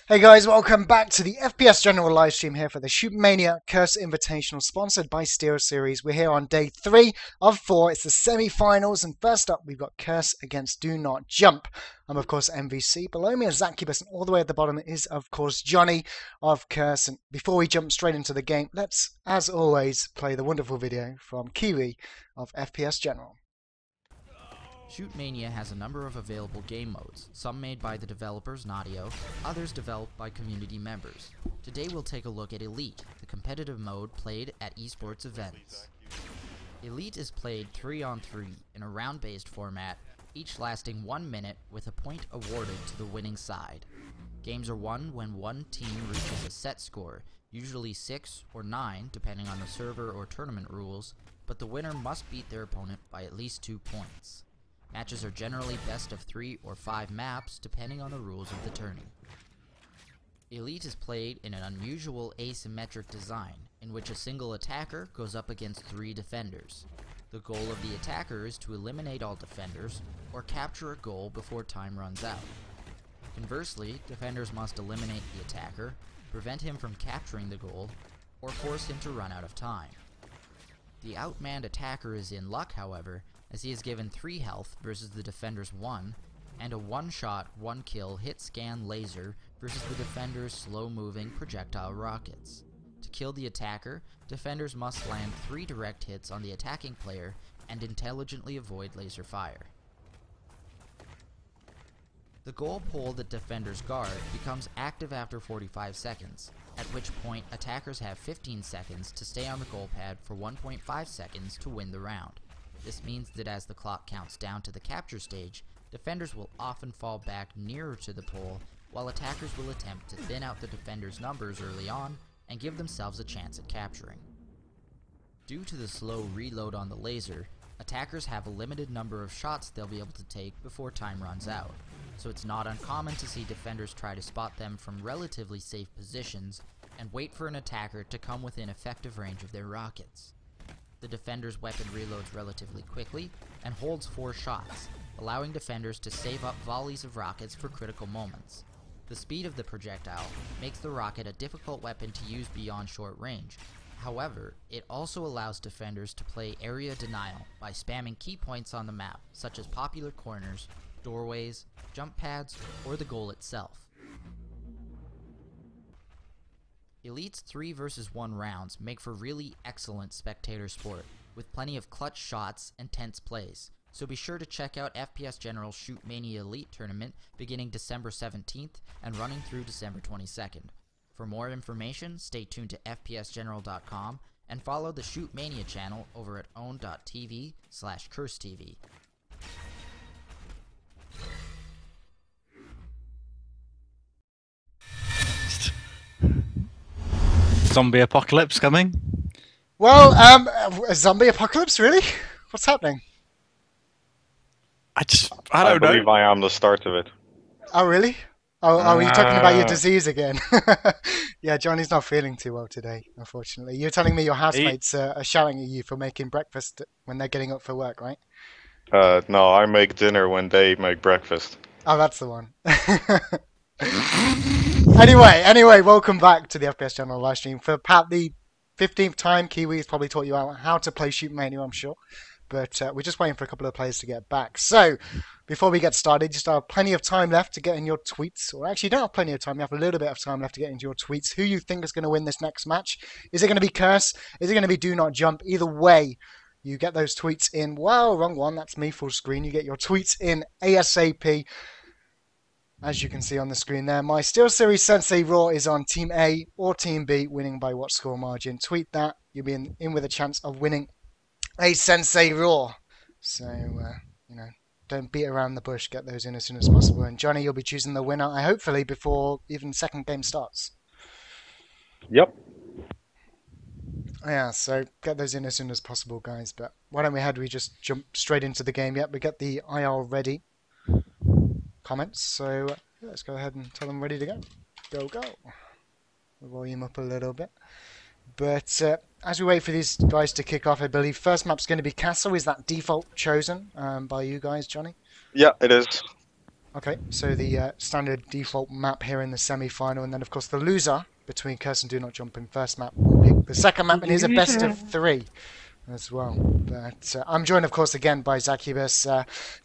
Hey guys, welcome back to the FPS General livestream here for the ShootMania Curse Invitational, sponsored by SteelSeries. We're here on day 3 of 4. It's the semi-finals, and first up we've got Curse against Do Not Jump. I'm of course MVC. Below me is Zacubus, and all the way at the bottom is of course Johnny of Curse. And before we jump straight into the game, let's, as always, play the wonderful video from Kiwi of FPS General. ShootMania has a number of available game modes, some made by the developers Naughty-O, others developed by community members. Today we'll take a look at Elite, the competitive mode played at esports events. Elite is played 3-on-3 in a round-based format, each lasting 1 minute with a point awarded to the winning side. Games are won when one team reaches a set score, usually 6 or 9 depending on the server or tournament rules, but the winner must beat their opponent by at least 2 points. Matches are generally best of 3 or 5 maps, depending on the rules of the tourney. Elite is played in an unusual asymmetric design, in which a single attacker goes up against 3 defenders. The goal of the attacker is to eliminate all defenders, or capture a goal before time runs out. Conversely, defenders must eliminate the attacker, prevent him from capturing the goal, or force him to run out of time. The outmanned attacker is in luck, however, as he is given 3 health versus the defender's 1, and a one-shot, one-kill hit-scan laser versus the defender's slow-moving projectile rockets. To kill the attacker, defenders must land 3 direct hits on the attacking player and intelligently avoid laser fire. The goal pole that defenders guard becomes active after 45 seconds, at which point attackers have 15 seconds to stay on the goal pad for 1.5 seconds to win the round. This means that as the clock counts down to the capture stage, defenders will often fall back nearer to the pole, while attackers will attempt to thin out the defenders' numbers early on and give themselves a chance at capturing. Due to the slow reload on the laser, attackers have a limited number of shots they'll be able to take before time runs out, so it's not uncommon to see defenders try to spot them from relatively safe positions and wait for an attacker to come within effective range of their rockets. The defender's weapon reloads relatively quickly and holds 4 shots, allowing defenders to save up volleys of rockets for critical moments. The speed of the projectile makes the rocket a difficult weapon to use beyond short range. However, it also allows defenders to play area denial by spamming key points on the map, such as popular corners, doorways, jump pads, or the goal itself. Elite's 3 versus 1 rounds make for really excellent spectator sport, with plenty of clutch shots and tense plays, so be sure to check out FPSGeneral's ShootMania Elite tournament beginning December 17th and running through December 22nd. For more information, stay tuned to FPSGeneral.com and follow the ShootMania channel over at own.tv/CurseTV. Zombie apocalypse coming? Well, a zombie apocalypse, really? What's happening? I don't I know. believe I am the start of it. Oh, really? Oh, are you talking about your disease again? Yeah, Johnny's not feeling too well today, unfortunately. You're telling me your housemates are shouting at you for making breakfast when they're getting up for work, right? No, I make dinner when they make breakfast. Oh, that's the one. Anyway, welcome back to the FPS General livestream. For about the 15th time, Kiwi's probably taught you out how to play ShootMania, I'm sure. But we're just waiting for a couple of players to get back. So, before we get started, just have plenty of time left to get in your tweets. Or actually, you don't have plenty of time. You have a little bit of time left to get into your tweets. Who you think is going to win this next match? Is it going to be Curse? Is it going to be Do Not Jump? Either way, you get those tweets in. Well, wrong one. That's me full screen. You get your tweets in ASAP. As you can see on the screen there, my SteelSeries Sensei Raw is on Team A or Team B, winning by what score margin. Tweet that. You'll be in with a chance of winning a Sensei Raw. So, don't beat around the bush. Get those in as soon as possible. And Johnny, you'll be choosing the winner, hopefully, before even the second game starts. Yep. Yeah, so get those in as soon as possible, guys. But why don't we just jump straight into the game? Yep, we get the IR ready. Comments, so let's go ahead and tell them ready to go. Go. The volume up a little bit. But as we wait for these guys to kick off, I believe first map's going to be Castle. Is that default chosen by you guys, Johnny? Yeah, it is. Okay, so the standard default map here in the semi-final, and then of course the loser between Curse and Do Not Jump in first map will pick the second map, and here's a best of 3 as well. But I'm joined, of course, again by Zacubus.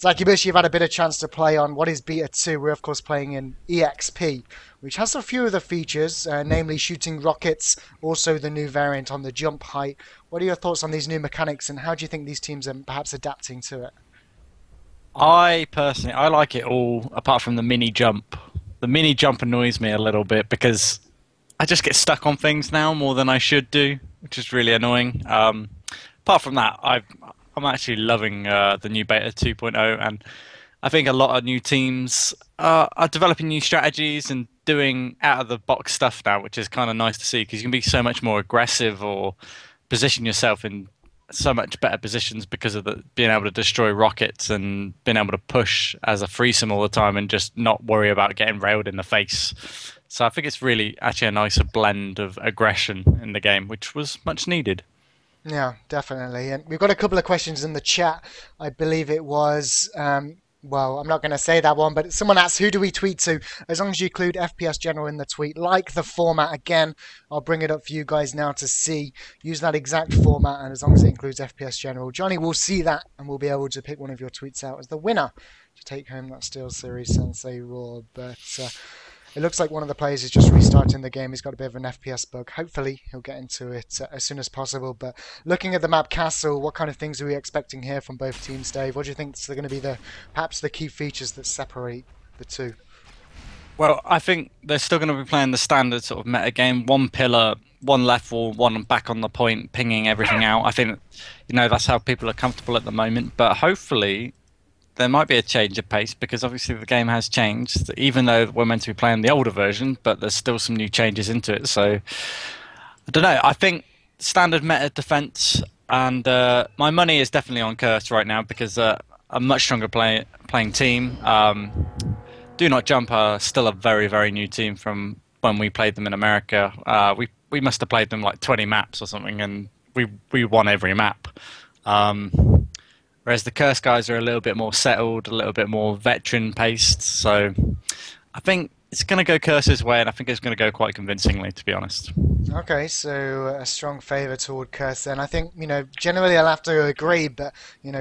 Zacubus, you've had a bit of chance to play on what is Beta 2. We're, of course, playing in EXP, which has a few of the features, namely shooting rockets, also the new variant on the jump height. What are your thoughts on these new mechanics, and how do you think these teams are perhaps adapting to it? I personally, I like it all apart from the mini jump. The mini jump annoys me a little bit because I just get stuck on things now more than I should do, which is really annoying. Apart from that, I'm actually loving the new Beta 2.0, and I think a lot of new teams are developing new strategies and doing out-of-the-box stuff now, which is kind of nice to see because you can be so much more aggressive or position yourself in so much better positions because of being able to destroy rockets and being able to push as a threesome all the time and just not worry about getting railed in the face. So I think it's really actually a nicer blend of aggression in the game, which was much needed. Yeah, definitely. And we've got a couple of questions in the chat. I believe it was, well, I'm not going to say that one, but someone asked, who do we tweet to? As long as you include FPSGeneral in the tweet, like the format again, I'll bring it up for you guys now to see. Use that exact format, and as long as it includes FPSGeneral, Johnny will see that, and we'll be able to pick one of your tweets out as the winner to take home that Steel Series Sensei Raw. But it looks like one of the players is just restarting the game. He's got a bit of an FPS bug. Hopefully, he'll get into it as soon as possible. But looking at the map Castle, what kind of things are we expecting here from both teams, Dave? What do you think are going to be perhaps the key features that separate the two? Well, I think they're still going to be playing the standard sort of meta game. One pillar, one left wall, one back on the point, pinging everything out. I think, that's how people are comfortable at the moment. But hopefully there might be a change of pace because obviously the game has changed, even though we're meant to be playing the older version, but there's still some new changes into it. So I don't know. I think standard meta defense, and my money is definitely on Curse right now because a much stronger playing team. Do Not Jump are still a very, very new team from when we played them in America. We must have played them like 20 maps or something, and we won every map. Whereas the Curse guys are a little bit more settled, a little bit more veteran-paced. So I think it's going to go Curse's way, and I think it's going to go quite convincingly, to be honest. Okay, so a strong favour toward Curse then. I think, generally I'll have to agree, but,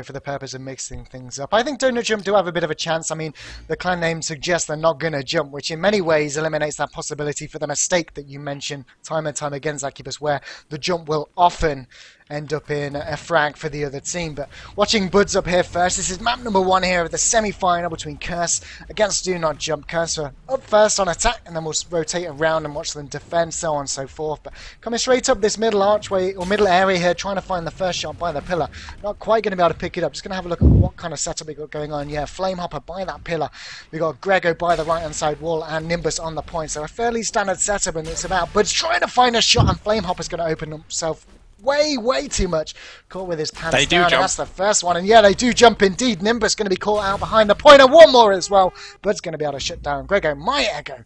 for the purpose of mixing things up. I think Do Not Jump do have a bit of a chance. I mean, the clan name suggests they're not going to jump, which in many ways eliminates that possibility for the mistake that you mentioned time and time again, Zacubus, where the jump will often end up in a frag for the other team. But watching Buds up here first, this is map number 1 here of the semi-final between Curse against Do Not Jump. Curse are up first on attack, and then we'll rotate around and watch them defend, so on and so forth. But coming straight up this middle archway, or middle area here, trying to find the first shot by the pillar. Not quite going to be able to pick it up. Just going to have a look at what kind of setup we got going on. Yeah, Flamehopper by that pillar. We got Grego by the right-hand side wall, and Nimbus on the point. So a fairly standard setup, and it's about Buds trying to find a shot, and Flamehopper's going to open himself way too much. Caught with his pants down, and that's the first one. And yeah, they do jump indeed. Nimbus going to be caught out behind the point, and one more as well. Bud's going to be able to shut down Grego. My Ego.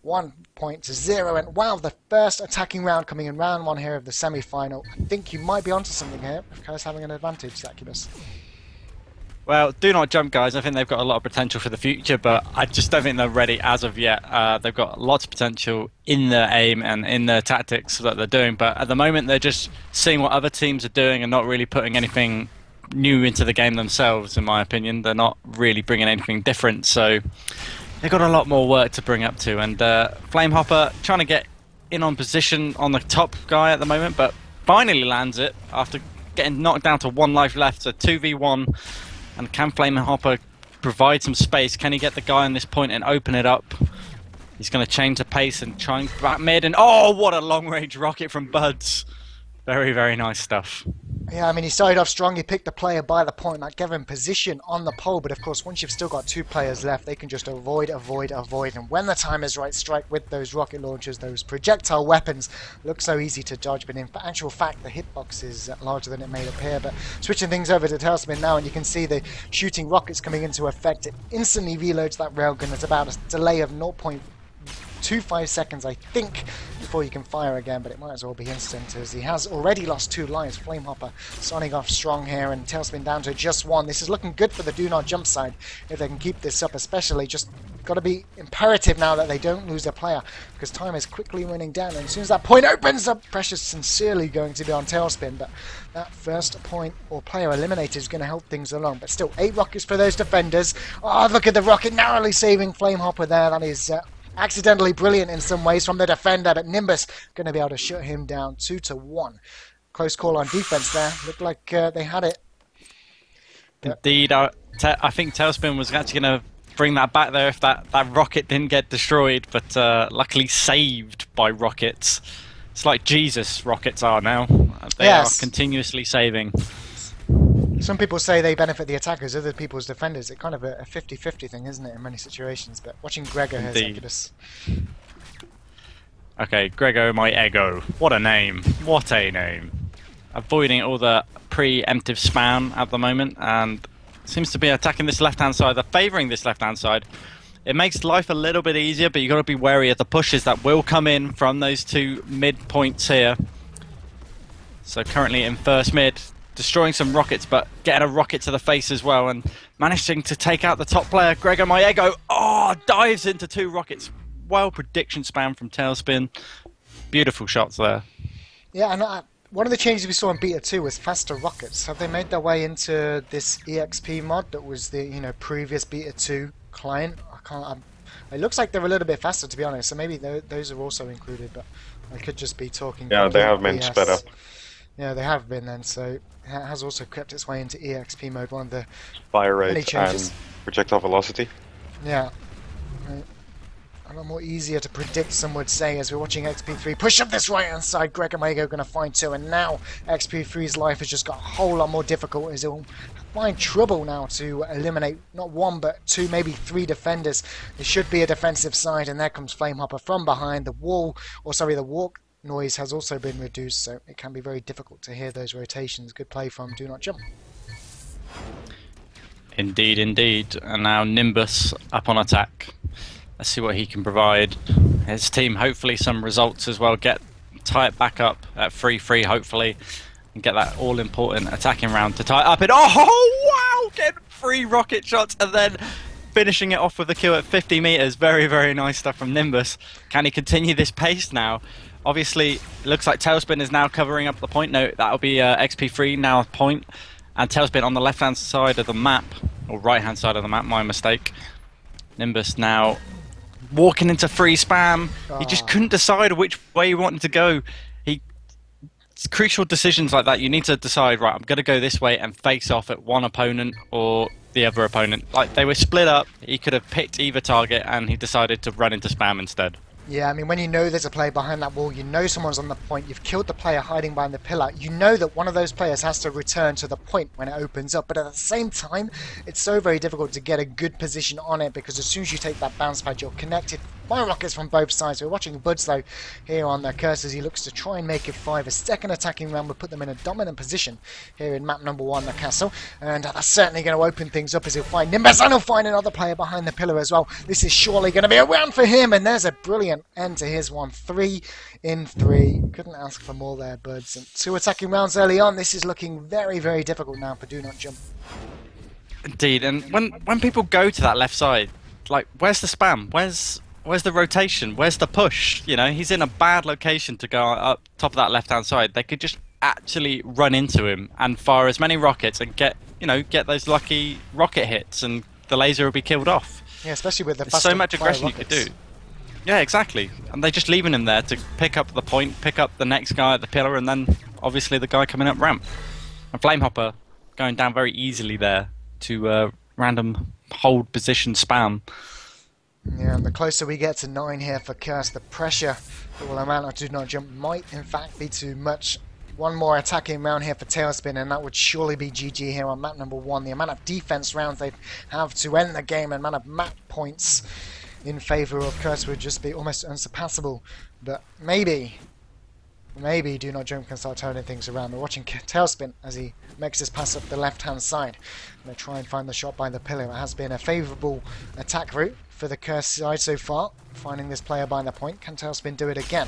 1 point to 0. And wow, the first attacking round coming in round 1 here of the semi-final. I think you might be onto something here. Curse having an advantage, Zacubus. Well, Do Not Jump guys, I think they've got a lot of potential for the future, but I just don't think they're ready as of yet. They've got lots of potential in their aim and in their tactics that they're doing, but at the moment they're just seeing what other teams are doing and not really putting anything new into the game themselves, in my opinion. They're not really bringing anything different, so they've got a lot more work to bring up to. And Flamehopper trying to get in on position on the top guy at the moment, but finally lands it after getting knocked down to 1 life left, so 2v1. And can Flamehopper provide some space? Can he get the guy on this point and open it up? He's going to change the pace and try and back mid. And oh, what a long-range rocket from Buds. Very, very nice stuff. Yeah, I mean, he started off strong. He picked the player by the point. That gave him position on the pole. But, of course, once you've still got 2 players left, they can just avoid. And when the time is right, strike with those rocket launchers, those projectile weapons. Look so easy to dodge, but in actual fact, the hitbox is larger than it may appear. But switching things over to Tailspin now, and you can see the shooting rockets coming into effect. It instantly reloads that railgun. It's about a delay of 0.5 5 seconds, I think, before you can fire again, but it might as well be instant, as he has already lost 2 lives. Flamehopper starting off strong here, and Tailspin down to just 1. This is looking good for the Do Not Jump side, if they can keep this up, especially. Just got to be imperative now that they don't lose a player, because time is quickly running down, and as soon as that point opens up, pressure's sincerely going to be on Tailspin, but that first point or player eliminated is going to help things along. But still, 8 rockets for those defenders. Oh, look at the rocket narrowly saving Flamehopper there. That is accidentally brilliant in some ways from the defender, but Nimbus going to be able to shut him down 2-1. Close call on defense there. Looked like they had it. Indeed, I think Tailspin was actually going to bring that back there if that rocket didn't get destroyed, but luckily saved by rockets. It's like Jesus rockets are now. They are continuously saving. Some people say they benefit the attackers, other people's defenders. It's kind of a 50-50 thing, isn't it, in many situations? But watching Gregor here, Exodus. Okay, Gregor my ego. What a name. What a name. Avoiding all the preemptive spam at the moment, and seems to be attacking this left-hand side. They're favouring this left-hand side. It makes life a little bit easier, but you've got to be wary of the pushes that will come in from those 2 mid points here. So currently in first mid, destroying some rockets, but getting a rocket to the face as well, and managing to take out the top player, Gregor Maego. Oh, dives into 2 rockets. Well, prediction spam from Tailspin. Beautiful shots there. Yeah, and one of the changes we saw in Beta 2 was faster rockets. Have they made their way into this EXP mod that was the previous Beta 2 client? It looks like they're a little bit faster, to be honest, so maybe those are also included, but I could just be talking. Yeah, they have been sped up. Yeah, they have been then, so it has also crept its way into EXP mode, one of the fire rate and projectile velocity. Yeah. A lot more easier to predict, some would say, as we're watching XP3 push up this right-hand side. Gregor Maego going to find 2, and now XP3's life has just got a whole lot more difficult, as he'll find trouble now to eliminate not 1 but 2, maybe 3 defenders. It should be a defensive side, and there comes Flamehopper from behind. The walk noise has also been reduced, so it can be very difficult to hear those rotations. Good play from Do Not Jump. Indeed, indeed. And now Nimbus up on attack. Let's see what he can provide. His team, hopefully some results as well. Tie it back up at 3-3, hopefully, and get that all-important attacking round to tie it up. And oh, wow! Get 3 rocket shots and then finishing it off with a kill at 50 meters. Very, very nice stuff from Nimbus. Can he continue this pace now? Obviously, it looks like Tailspin is now covering up the point. No, that'll be XP3 now point. And Tailspin on the left-hand side of the map, or right-hand side of the map, my mistake. Nimbus now walking into free spam. He just couldn't decide which way he wanted to go. It's crucial decisions like that. You need to decide, right, I'm going to go this way and face off at one opponent or the other opponent. Like, they were split up. He could have picked either target, and he decided to run into spam instead. Yeah, I mean, when you know there's a player behind that wall, you know someone's on the point, you've killed the player hiding behind the pillar, you know that one of those players has to return to the point when it opens up, but at the same time, it's so very difficult to get a good position on it, because as soon as you take that bounce pad, you're connected by rockets from both sides. We're watching Buds, though, here on the cursors. He looks to try and make it 5. A second attacking round will put them in a dominant position here in map number 1, the castle, and that's certainly going to open things up, as he'll find Nimbus, and he'll find another player behind the pillar as well. This is surely going to be a round for him, and there's a brilliant end to his one. 3 in 3. Couldn't ask for more there, Buds. And 2 attacking rounds early on. This is looking very, very difficult now for Do Not Jump. Indeed, and when people go to that left side, like, where's the spam? Where's the rotation? Where's the push? You know, he's in a bad location to go up top of that left-hand side. They could just actually run into him and fire as many rockets and get those lucky rocket hits, and the laser will be killed off. Yeah, especially with the There's so much aggression you could do. Yeah, exactly. And they're just leaving him there to pick up the point, pick up the next guy at the pillar, and then obviously the guy coming up ramp. And Flamehopper going down very easily there to random hold position spam. Yeah, and the closer we get to 9 here for Curse, the pressure that will amount to Do Not Jump might in fact be too much. One more attacking round here for Tailspin, and that would surely be GG here on map number 1. The amount of defense rounds they have to end the game, and amount of map points in favour of Curse would just be almost unsurpassable. But maybe Do Not Jump can start turning things around. We're watching Tailspin as he makes his pass up the left-hand side. They try and find the shot by the pillar. It has been a favourable attack route for the Curse side so far, finding this player behind the point. Can Tailspin do it again?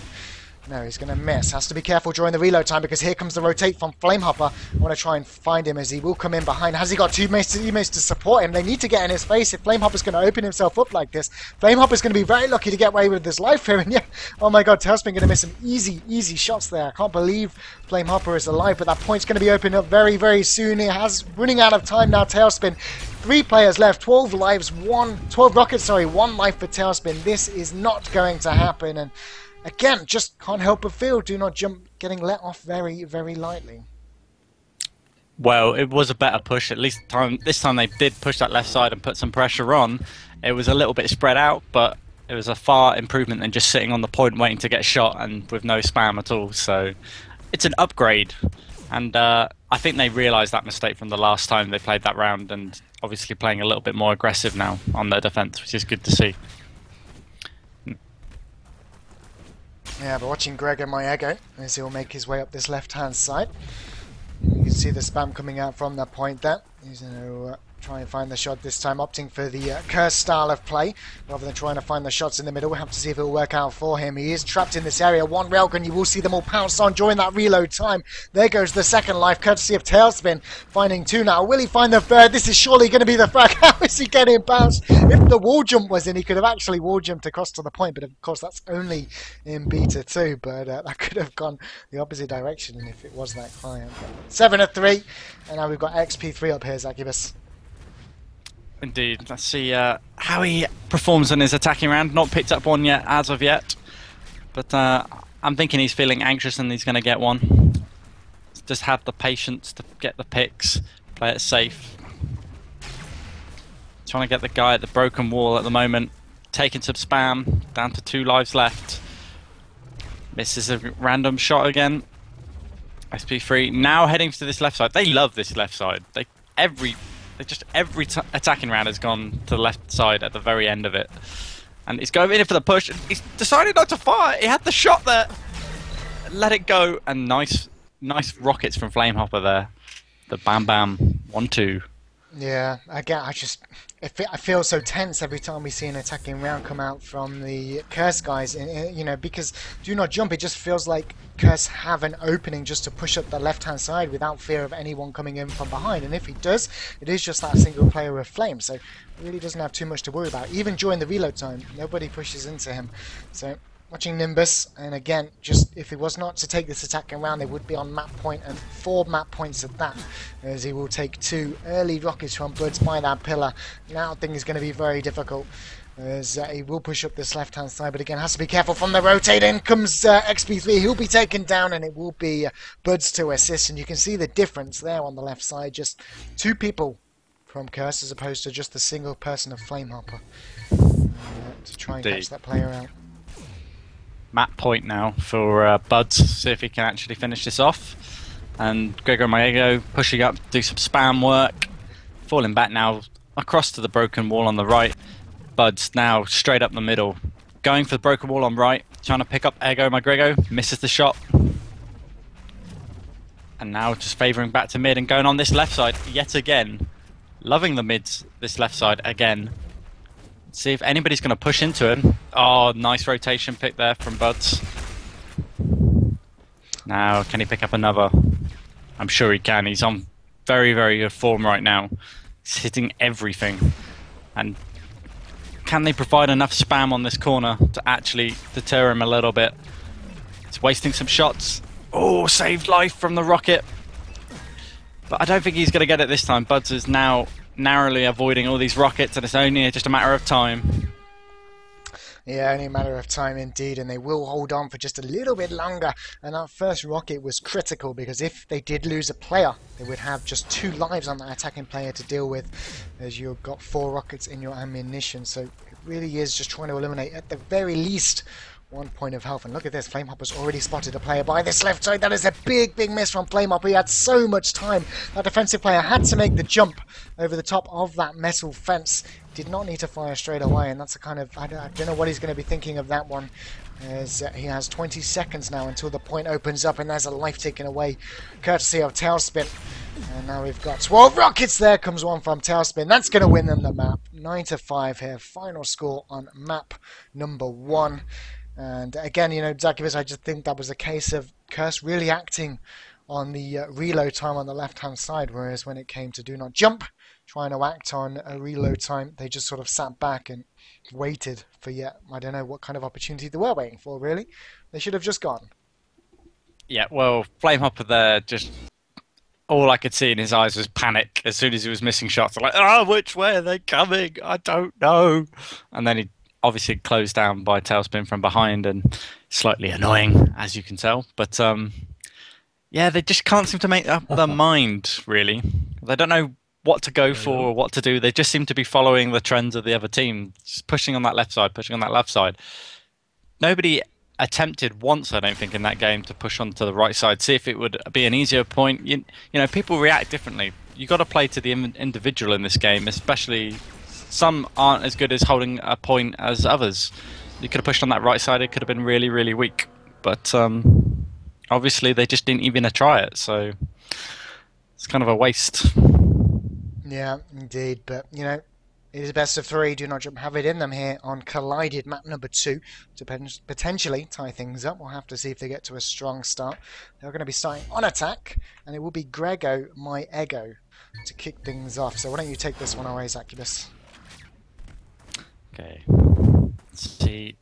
No, he's going to miss. Has to be careful during the reload time because here comes the rotate from Flamehopper. I want to try and find him as he will come in behind. Has he got teammates to support him? They need to get in his face if Flamehopper's going to open himself up like this. Flamehopper's going to be very lucky to get away with his life here. And yeah, oh my god, Tailspin going to miss some easy shots there. I can't believe Flamehopper is alive, but that point's going to be opened up very soon. He has running out of time now, Tailspin. 3 players left, 12 lives, 12 rockets, sorry, 1 life for Tailspin. This is not going to happen, and again, just can't help but feel Do Not Jump getting let off very lightly. Well, it was a better push. At least this time they did push that left side and put some pressure on. It was a little bit spread out, but it was a far improvement than just sitting on the point waiting to get shot and with no spam at all. So it's an upgrade. And I think they realised that mistake from the last time they played that round, and obviously playing a little bit more aggressive now on their defence, which is good to see. Yeah, but watching Gregor Maego as he'll make his way up this left-hand side. You can see the spam coming out from that point there. He's going to try and find the shot this time, opting for the Curse style of play rather than trying to find the shots in the middle. We'll have to see if it'll work out for him. He is trapped in this area. 1 railgun, you will see them all pounce on during that reload time. There goes the second life, courtesy of Tailspin, finding 2 now. Will he find the third? This is surely going to be the frag. How is he getting bounced? If the wall jump was in, he could have actually wall jumped across to the point, but of course that's only in beta 2, but that could have gone the opposite direction if it was that client. 7-3, and now we've got XP3 up here, Zacubus. Indeed. Let's see how he performs in his attacking round. Not picked up one yet, as of yet. But I'm thinking he's feeling anxious and he's going to get one. Just have the patience to get the picks, play it safe. Trying to get the guy at the broken wall at the moment. Taking some spam, down to 2 lives left. Misses a random shot again. SP3 now heading to this left side. They love this left side. Every attacking round has gone to the left side at the very end of it. And he's going in for the push. He's decided not to fire. He had the shot there. Let it go. And nice rockets from Flamehopper there. The bam bam. 1-2. Yeah, again, I feel so tense every time we see an attacking round come out from the Curse guys, you know, because Do Not Jump, it just feels like Curse have an opening just to push up the left-hand side without fear of anyone coming in from behind, and if he does, it is just that single player with Flame, so he really doesn't have too much to worry about. Even during the reload time, nobody pushes into him, so watching Nimbus, and again, just if it was not to take this attacking round, they would be on map point, and 4 map points at that, as he will take 2 early rockets from Buds by that pillar. Now I think it's going to be very difficult, as he will push up this left-hand side, but again, has to be careful from the rotate. In comes XP3, he'll be taken down, and it will be Buds to assist, and you can see the difference there on the left side, just 2 people from Curse, as opposed to just the single person of Flamehopper, to try and catch that player out. Map point now for Buds, see if he can actually finish this off. And Gregor Maego pushing up, do some spam work. Falling back now across to the broken wall on the right. Buds now straight up the middle. Going for the broken wall on right, trying to pick up Ego Magrego, misses the shot. And now just favouring back to mid and going on this left side yet again. Loving the mids, this left side again. See if anybody's going to push into him. Oh, nice rotation pick there from Buds. Now, can he pick up another? I'm sure he can. He's on very good form right now. He's hitting everything. And can they provide enough spam on this corner to actually deter him a little bit? He's wasting some shots. Oh, saved life from the rocket. But I don't think he's going to get it this time. Buds is now narrowly avoiding all these rockets, and it's only just a matter of time. Yeah, only a matter of time indeed, and they will hold on for just a little bit longer. And that first rocket was critical, because if they did lose a player, they would have just 2 lives on that attacking player to deal with, as you've got 4 rockets in your ammunition. So it really is just trying to eliminate, at the very least, 1 point of health. And look at this, Flamehopper's already spotted a player by this left side. That is a big miss from Flamehopper. He had so much time. That defensive player had to make the jump over the top of that metal fence. Did not need to fire straight away, and that's a kind of, I don't know what he's going to be thinking of that one. As he has 20 seconds now until the point opens up, and there's a life taken away courtesy of Tailspin. And now we've got 12 rockets. There comes one from Tailspin. That's going to win them the map. 9-5 here. Final score on map number 1. And again, you know, Zacubus, I just think that was a case of Curse really acting on the reload time on the left-hand side, whereas when it came to do not jump, trying to act on a reload time, they just sort of sat back and waited for yet, I don't know what kind of opportunity they were waiting for, really. They should have just gone. Yeah, well, Flamehopper there, just all I could see in his eyes was panic as soon as he was missing shots. I'm like, oh, which way are they coming? I don't know. And then he obviously closed down by Tailspin from behind, and slightly annoying, as you can tell. But yeah, they just can't seem to make up their mind, really. They don't know what to go for or what to do. They just seem to be following the trends of the other team, just pushing on that left side, pushing on that left side. Nobody attempted once, I don't think, in that game to push onto the right side, see if it would be an easier point. You know, people react differently. You got to play to the individual in this game, especially some aren't as good as holding a point as others. You could have pushed on that right side, it could have been really, really weak. But obviously they just didn't even try it, so it's kind of a waste. Yeah, indeed. But, you know, it is a best of 3. Do not jump. Have it in them here on Collided, map number 2. To potentially tie things up. We'll have to see if they get to a strong start. They're going to be starting on attack, and it will be Grego, my ego, to kick things off. So why don't you take this one away, Zacubus? Okay. Let's see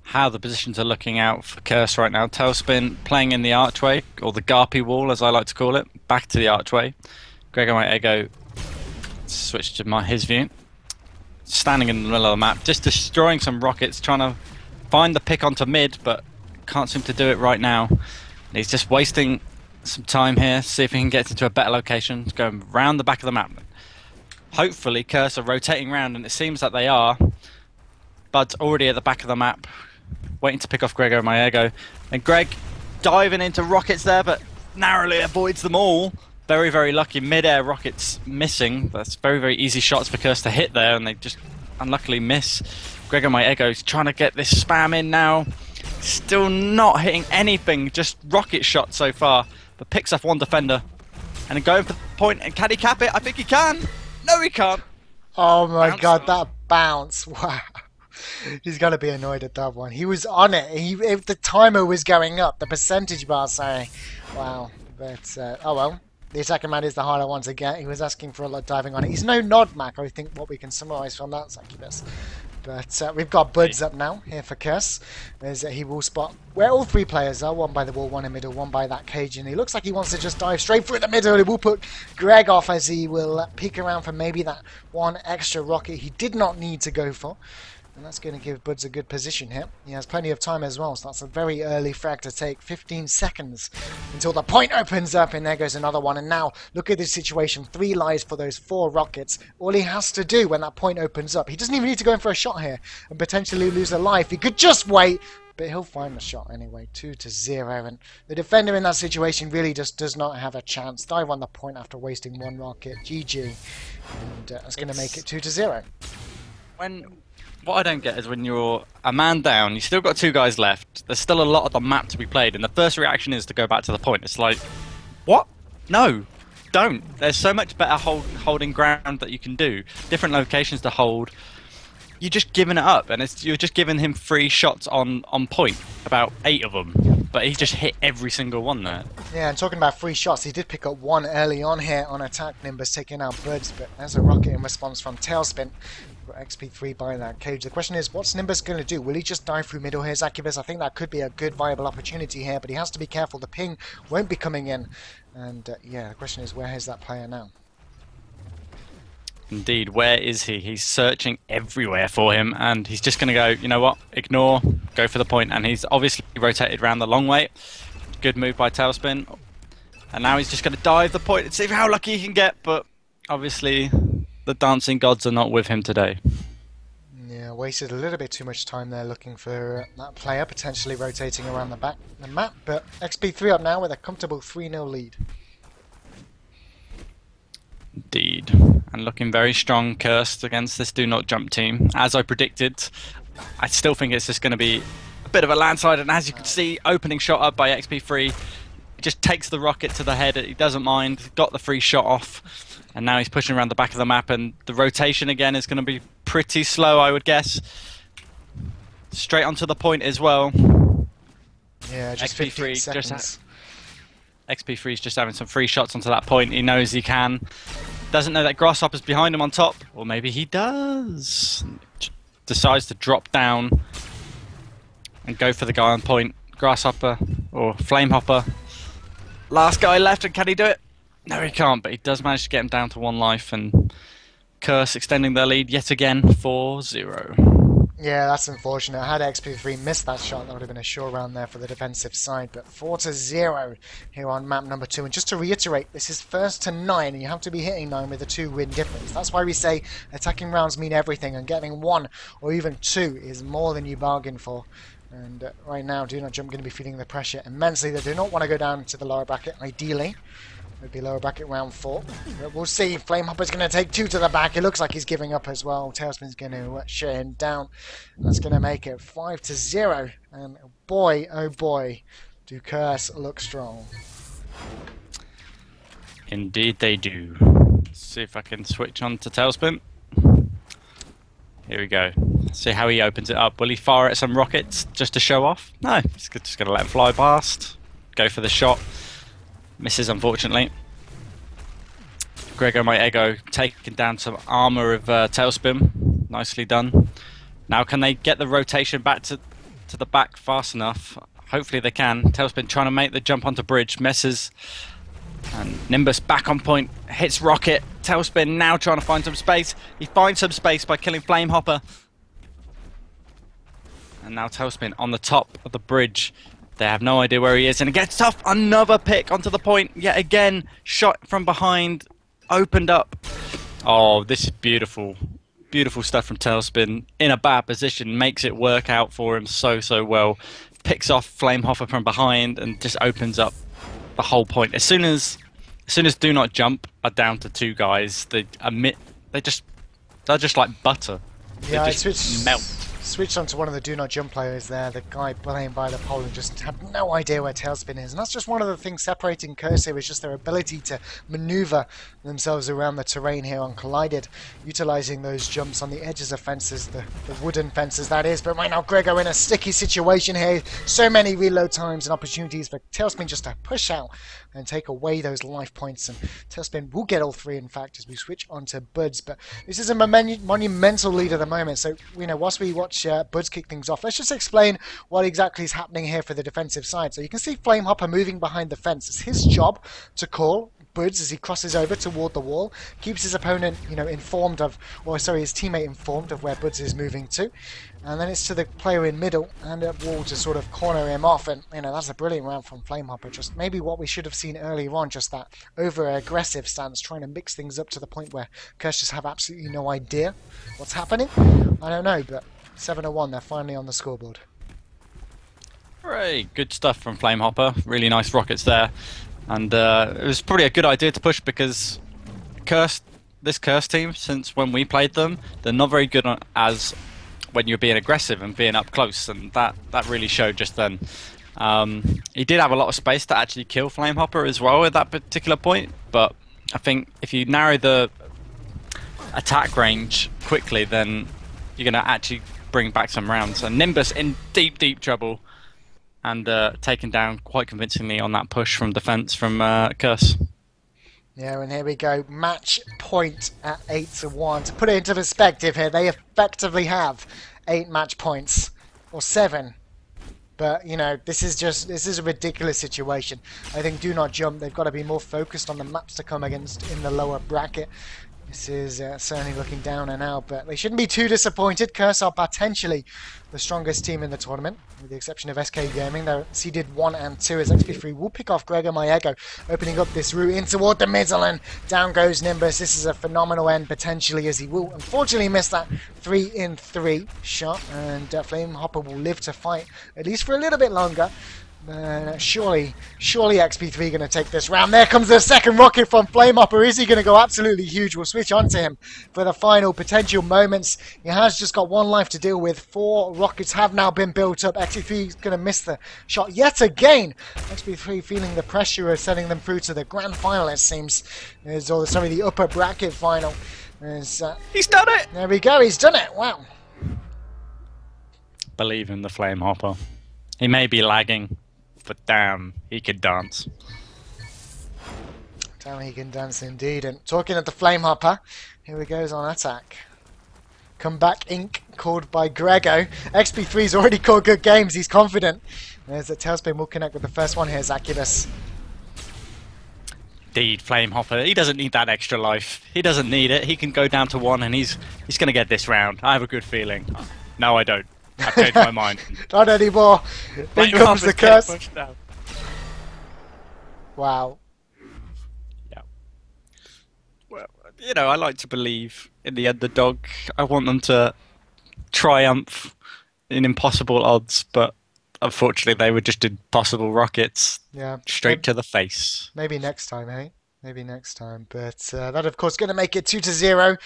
how the positions are looking out for Curse right now. Tailspin playing in the archway, or the Garpy wall as I like to call it, back to the archway. Gregor my ego switch to his view. Standing in the middle of the map, just destroying some rockets, trying to find the pick onto mid, but can't seem to do it right now. And he's just wasting some time here, see if he can get into a better location, going round the back of the map. Hopefully Curse are rotating around, and it seems that they are. Bud's already at the back of the map, waiting to pick off Gregor Maego. And Greg diving into rockets there, but narrowly avoids them all. Very, very lucky. Mid-air rockets missing. That's very, very easy shots for Curse to hit there, and they just unluckily miss. Gregor Maego is trying to get this spam in now. Still not hitting anything, just rocket shots so far. But picks off one defender. And then going for the point, and can he cap it? I think he can. No, he can't. Oh my Bounce. god, that bounce. Wow. He's got to be annoyed at that one. He was on it. If the timer was going up, the percentage bar saying, wow. But, oh well. The second man is the harder one to get. He was asking for a lot of diving on it. He's no nod Mac, I think what we can summarise from that, Zacubus. But we've got Buds up now here for Curse. He will spot where all 3 players are. One by the wall, one in the middle, one by that cage. And he looks like he wants to just dive straight through the middle. He will put Greg off as he will peek around for maybe that one extra rocket he did not need to go for. And that's going to give Buds a good position here. He has plenty of time as well, so that's a very early frag to take. 15 seconds until the point opens up, and there goes another one. And now, look at this situation. 3 lives for those 4 rockets. All he has to do when that point opens up, he doesn't even need to go in for a shot here and potentially lose a life. He could just wait, but he'll find the shot anyway. 2-0, and the defender in that situation really just does not have a chance. Dive on the point after wasting 1 rocket. GG. And that's going to make it 2-0. What I don't get is when you're a man down, you still got 2 guys left, there's still a lot of the map to be played, and the first reaction is to go back to the point. It's like, what? No, don't. There's so much better holding ground that you can do. Different locations to hold. You're just giving it up, and you're just giving him 3 shots on point, about 8 of them. But he just hit every single one there. Yeah, and talking about 3 shots, he did pick up 1 early on here on attack. Nimbus taking out Buds, but there's a rocket in response from Tailspin. XP3 by that cage. The question is, what's Nimbus going to do? Will he just dive through middle here, Zacubus? I think that could be a good viable opportunity here, but he has to be careful. The ping won't be coming in. And yeah, the question is, where is that player now? Indeed, where is he? He's searching everywhere for him, and he's just going to go, you know what, ignore, go for the point, and he's obviously rotated around the long way. Good move by Tailspin. And now he's just going to dive the point and see how lucky he can get, but obviously the dancing gods are not with him today. Yeah, wasted a little bit too much time there looking for that player, potentially rotating around the map, but XP3 up now with a comfortable 3-0 lead. Indeed. And looking very strong, Cursed, against this Do Not Jump team. As I predicted, I still think it's just going to be bit of a landslide, and as you can see, opening shot up by XP3. He just takes the rocket to the head. He doesn't mind. Got the free shot off, and now he's pushing around the back of the map. And the rotation again is going to be pretty slow, I would guess. Straight onto the point as well. Yeah, just 15 seconds. XP3 is just having some free shots onto that point. He knows he can. Doesn't know that Grasshopper's behind him on top, or maybe he does. Decides to drop down and go for the guy on point. Grasshopper or Flamehopper. Last guy left, and can he do it? No, he can't, but he does manage to get him down to 1 life, and Curse extending their lead yet again 4-0. Yeah, that's unfortunate. Had XP3 missed that shot, that would have been a sure round there for the defensive side. But 4-0 here on map number 2. And just to reiterate, this is first to 9, and you have to be hitting 9 with a 2-win difference. That's why we say attacking rounds mean everything, and getting 1 or even 2 is more than you bargained for. And right now, Do Not Jump going to be feeling the pressure immensely. They do not want to go down to the lower bracket, ideally. It would be lower bracket round 4. But we'll see. Flamehopper's going to take 2 to the back. It looks like he's giving up as well. Tailspin's going to shut him down. That's going to make it 5-0. And boy, oh boy, do Curse look strong. Indeed they do. Let's see if I can switch on to Tailspin. Here we go. See how he opens it up. Will he fire at some rockets just to show off? No, he's just going to let him fly past. Go for the shot. Misses, unfortunately. Grego My Ego taking down some armor of Tailspin. Nicely done. Now can they get the rotation back to the back fast enough? Hopefully they can. Tailspin trying to make the jump onto bridge. Misses. And Nimbus back on point. Hits Rocket. Tailspin now trying to find some space. He finds some space by killing Flamehopper. And now Tailspin on the top of the bridge. They have no idea where he is, and it gets tough. Another pick onto the point. Yet again, shot from behind, opened up. Oh, this is beautiful. Beautiful stuff from Tailspin. In a bad position, makes it work out for him so well. Picks off Flamehopper from behind and just opens up the whole point. As soon as Do Not Jump are down to 2 guys, they're just like butter. Yeah, they just melt. Switched onto one of the Do Not Jump players there, the guy playing by the pole, and just have no idea where Tailspin is. And that's just one of the things separating Curse here, is just their ability to maneuver themselves around the terrain here on Collided, utilising those jumps on the edges of fences, the wooden fences that is. But right now Grego in a sticky situation here. So many reload times and opportunities for Tailspin just to push out and take away those life points. And Tailspin will get all 3, in fact, as we switch onto Buds. But this is a monumental lead at the moment. So, whilst we watch Buds kick things off, let's just explain what exactly is happening here for the defensive side. So you can see Flamehopper moving behind the fence. It's his job to call Buds as he crosses over toward the wall, keeps his opponent, informed of, his teammate informed of where Buds is moving to, and then it's to the player in middle and at wall to sort of corner him off. And that's a brilliant round from Flamehopper. Just maybe what we should have seen earlier on, just that over-aggressive stance, trying to mix things up to the point where Curse just have absolutely no idea what's happening. I don't know, but 7-1, they're finally on the scoreboard. Hooray! Good stuff from Flamehopper. Really nice rockets there. And it was probably a good idea to push, because this Curse team, since when we played them, they're not very good as when you're being aggressive and being up close, and that really showed just then. He did have a lot of space to actually kill Flamehopper as well at that particular point, but I think if you narrow the attack range quickly, then you're going to actually bring back some rounds. And Nimbus in deep trouble, and taken down quite convincingly on that push from defense from Curse. Yeah, and here we go. Match point at 8-1. To put it into perspective here, they effectively have 8 match points, or 7. But, this is a ridiculous situation. I think Do Not Jump, they've got to be more focused on the maps to come against in the lower bracket. This is certainly looking down and out, but they shouldn't be too disappointed. Curse are potentially the strongest team in the tournament, with the exception of SK Gaming. They're seeded 1 and 2 as XP3 will pick off Grego My Ego, opening up this route in toward the middle, and down goes Nimbus. This is a phenomenal end, potentially, as he will unfortunately miss that 3-in-3 shot, and Flamehopper will live to fight, at least for a little bit longer. Surely XP3 going to take this round. There comes the second rocket from Flamehopper. Is he going to go absolutely huge? We'll switch on to him for the final potential moments. He has just got one life to deal with. 4 rockets have now been built up. XP3 is going to miss the shot yet again. XP3 feeling the pressure of sending them through to the grand final, it seems. The upper bracket final. He's done it! There we go, he's done it. Wow. Believe in the Flamehopper. He may be lagging, but damn, he could dance. Damn, he can dance indeed. And talking of the Flamehopper, here he goes on attack. Comeback Inc. called by Grego. XP3's already called good games. He's confident. There's the Tailspin. Will connect with the first one here, Zacubus. Indeed, Flamehopper. He doesn't need that extra life. He doesn't need it. He can go down to 1 and he's going to get this round. I have a good feeling. No, I don't. I've changed my mind. Not anymore. In comes the curse. Wow. Yeah. Well, you know, I like to believe in the underdog. I want them to triumph in impossible odds, but unfortunately they were just impossible rockets. Yeah. Straight to the face. Maybe next time, eh? Maybe next time. But that, of course, going to make it 2-0.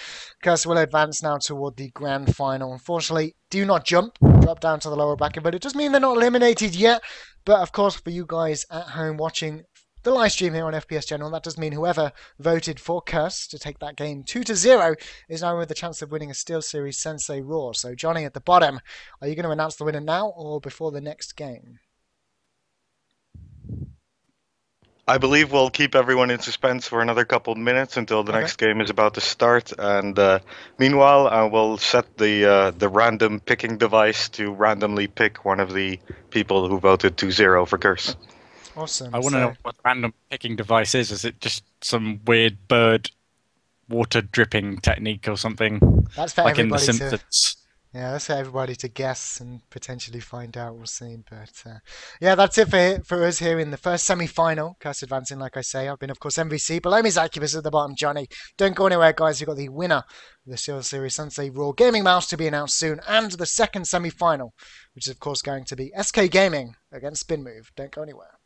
Curse will advance now toward the grand final. Unfortunately, do not jump. Drop down to the lower bracket. But it does mean they're not eliminated yet. But, of course, for you guys at home watching the live stream here on FPS General, that does mean whoever voted for Curse to take that game 2-0 is now with the chance of winning a SteelSeries Sensei Raw. So, Johnny, at the bottom, are you going to announce the winner now or before the next game? I believe we'll keep everyone in suspense for another couple of minutes until the next game is about to start. And meanwhile, I will set the random picking device to randomly pick one of the people who voted 2-0 for Curse. Awesome. I want to know what the random picking device is. Is it just some weird bird water dripping technique or something? That's for like in The everybody Simpsons. Yeah, that's for everybody to guess and potentially find out. We'll see. But yeah, that's it for us here in the first semi-final. Curse advancing, like I say. I've been, of course, MVC. Below me is Zacubus, at the bottom, Johnny. Don't go anywhere, guys. We've got the winner of the SteelSeries Sensei Raw Gaming Mouse to be announced soon. And the second semi-final, which is, of course, going to be SK Gaming against Spin Move. Don't go anywhere.